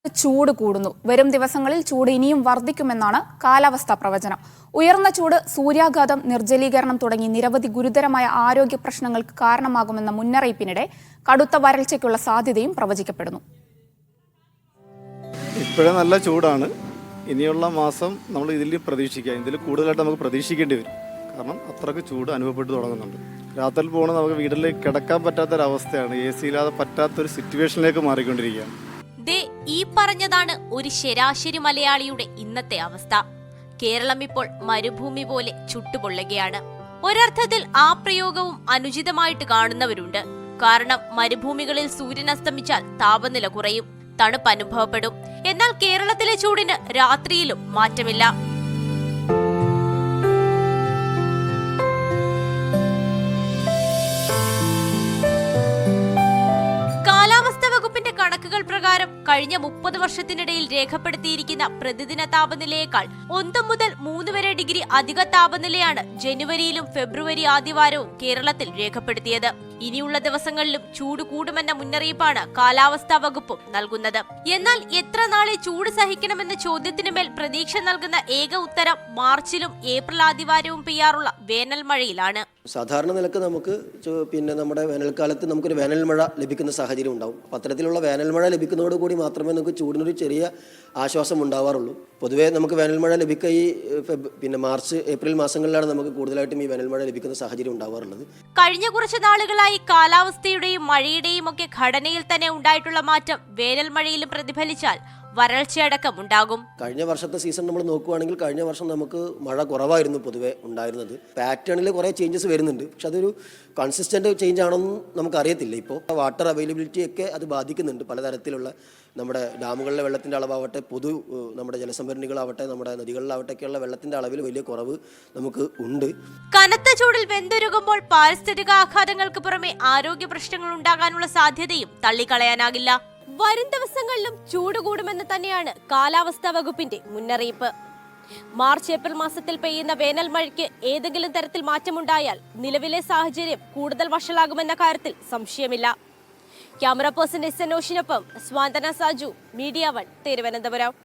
ചൂട് കൂടുന്നു. വരും ദിവസങ്ങളിൽ ചൂട് ഇനിയും വർദ്ധിക്കുമെന്നാണ് കാലാവസ്ഥാ പ്രവചനം. ഉയർന്ന ചൂട്, സൂര്യാഘാതം, നിർജ്ജലീകരണം തുടങ്ങി നിരവധി ഗുരുതരമായ ആരോഗ്യ പ്രശ്നങ്ങൾക്ക് കാരണമാകുമെന്ന മുന്നറിയിപ്പിനിടെ കടുത്ത വരൾച്ചയ്ക്കുള്ള സാധ്യതയും പ്രവചിക്കപ്പെടുന്നു. ഇപ്പോഴേ നല്ല ചൂടാണ്. ഇനിയുള്ള മാസം നമ്മൾ ഇതിൽ പ്രതീക്ഷിക്കാം. ഇതിൽ കൂടുതലായിട്ട് നമുക്ക് പ്രതീക്ഷിക്കേണ്ടി വരും. കാരണം അത്രയ്ക്ക് ചൂട് അനുഭവപ്പെട്ടു തുടങ്ങുന്നുണ്ട്. രാത്രി പോകണം നമുക്ക് വീട്ടിൽ കിടക്കാൻ പറ്റാത്തൊരവസ്ഥയാണ്. AC ഇല്ലാതെ പറ്റാത്തൊരു സിറ്റുവേഷനിലേക്ക് മാറിക്കൊണ്ടിരിക്കുകയാണ്. ഈ പറഞ്ഞതാണ് ഒരു ശരാശരി മലയാളിയുടെ ഇന്നത്തെ അവസ്ഥ. കേരളം ഇപ്പോൾ മരുഭൂമി പോലെ ചുട്ടുപൊള്ളുകയാണ്. ഒരർത്ഥത്തിൽ ആ പ്രയോഗവും അനുചിതമായിട്ട് കാണുന്നവരുണ്ട്. കാരണം മരുഭൂമികളിൽ സൂര്യൻ അസ്തമിച്ചാൽ താപനില കുറയും, തണുപ്പ് അനുഭവപ്പെടും. എന്നാൽ കേരളത്തിലെ ചൂടിന് രാത്രിയിലും മാറ്റമില്ല. കണക്കുകൾ പ്രകാരം കഴിഞ്ഞ 30 വർഷത്തിനിടയിൽ രേഖപ്പെടുത്തിയിരിക്കുന്ന പ്രതിദിന താപനിലയേക്കാൾ 1 മുതൽ 3 വരെ ഡിഗ്രി അധിക താപനിലയാണ് ജനുവരിയിലും ഫെബ്രുവരി ആദ്യവാരവും കേരളത്തിൽ രേഖപ്പെടുത്തിയത്. ഇനിയുള്ള ദിവസങ്ങളിലും ചൂട് കൂടുമെന്ന മുന്നറിയിപ്പാണ് കാലാവസ്ഥാ വകുപ്പും നൽകുന്നത്. എന്നാൽ എത്ര നാളെ ചൂട് സഹിക്കണമെന്ന ചോദ്യത്തിന് മേൽ പ്രതീക്ഷ നൽകുന്ന ഏക ഉത്തരം മാർച്ചിലും ഏപ്രിൽ ആദ്യവാരവും പെയ്യാറുള്ള വേനൽ മഴയിലാണ്. സാധാരണ നിലക്ക് നമുക്ക് നമ്മുടെ വേനൽക്കാലത്ത് നമുക്കൊരു വേനൽ മഴ ലഭിക്കുന്ന സാഹചര്യം ഉണ്ടാവും. അത്തരത്തിലുള്ള വേനൽ മഴ ലഭിക്കുന്നതോടുകൂടി മാത്രമേ നമുക്ക് ചൂടിനൊരു ചെറിയ ആശ്വാസം ഉണ്ടാവാറുള്ളൂ. പൊതുവേ നമുക്ക് വേനൽ മഴ ലഭിക്കുക ഈ മാർച്ച് ഏപ്രിൽ മാസങ്ങളിലാണ് നമുക്ക് കൂടുതലായിട്ടും ഈ വേനൽ മഴ ലഭിക്കുന്ന സാഹചര്യം ഉണ്ടാവാറുള്ളത്. കഴിഞ്ഞ കുറച്ച് നാളുകളായി കാലാവസ്ഥയുടെയും മഴയുടെയും ഒക്കെ ഘടനയിൽ തന്നെ ഉണ്ടായിട്ടുള്ള മാറ്റം വേനൽ മഴയിലും പ്രതിഫലിച്ചാൽ വരൾച്ചയടക്കം ഉണ്ടാകും. കഴിഞ്ഞ വർഷത്തെ സീസൺ നമ്മൾ നോക്കുകയാണെങ്കിൽ കഴിഞ്ഞ വർഷം നമുക്ക് മഴ കുറവായിരുന്നു പൊതുവെ ഉണ്ടായിരുന്നത്. പാറ്റേണിൽ കുറേ ചേഞ്ചസ് വരുന്നുണ്ട്. പക്ഷെ അതൊരു കൺസിസ്റ്റന്റ് ചേഞ്ച് ആണെന്ന് നമുക്കറിയത്തില്ല. ഇപ്പോൾ വാട്ടർ അവൈലബിലിറ്റി ഒക്കെ അത് ബാധിക്കുന്നുണ്ട്. പലതരത്തിലുള്ള നമ്മുടെ ഡാമുകളിലെ വെള്ളത്തിൻ്റെ അളവാവട്ടെ, നമ്മുടെ ജലസംഭരണികളാവട്ടെ, നമ്മുടെ നദികളിലാവട്ടെ ഒക്കെയുള്ള വെള്ളത്തിൻ്റെ അളവിൽ വലിയ കുറവ് നമുക്ക് ഉണ്ട്. കനത്ത ചൂടിൽ വെന്തുരുകുമ്പോൾ പാരിസ്ഥിതിക ആഘാതങ്ങൾക്ക് പുറമെ ആരോഗ്യ പ്രശ്നങ്ങൾ ഉണ്ടാകാനുള്ള സാധ്യതയും തള്ളിക്കളയാനാകില്ല. വരും ദിവസങ്ങളിലും ചൂട് കൂടുമെന്ന് തന്നെയാണ് കാലാവസ്ഥാ വകുപ്പിന്റെ മുന്നറിയിപ്പ്. മാർച്ച് ഏപ്രിൽ മാസത്തിൽ പെയ്യുന്ന വേനൽ മഴയ്ക്ക് ഏതെങ്കിലും തരത്തിൽ മാറ്റമുണ്ടായാൽ നിലവിലെ സാഹചര്യം കൂടുതൽ വഷളാകുമെന്ന കാര്യത്തിൽ സംശയമില്ല. ക്യാമറ പേഴ്സൺ SN ഓഷിനൊപ്പം സ്വാന്തന സാജു, മീഡിയ 1, തിരുവനന്തപുരം.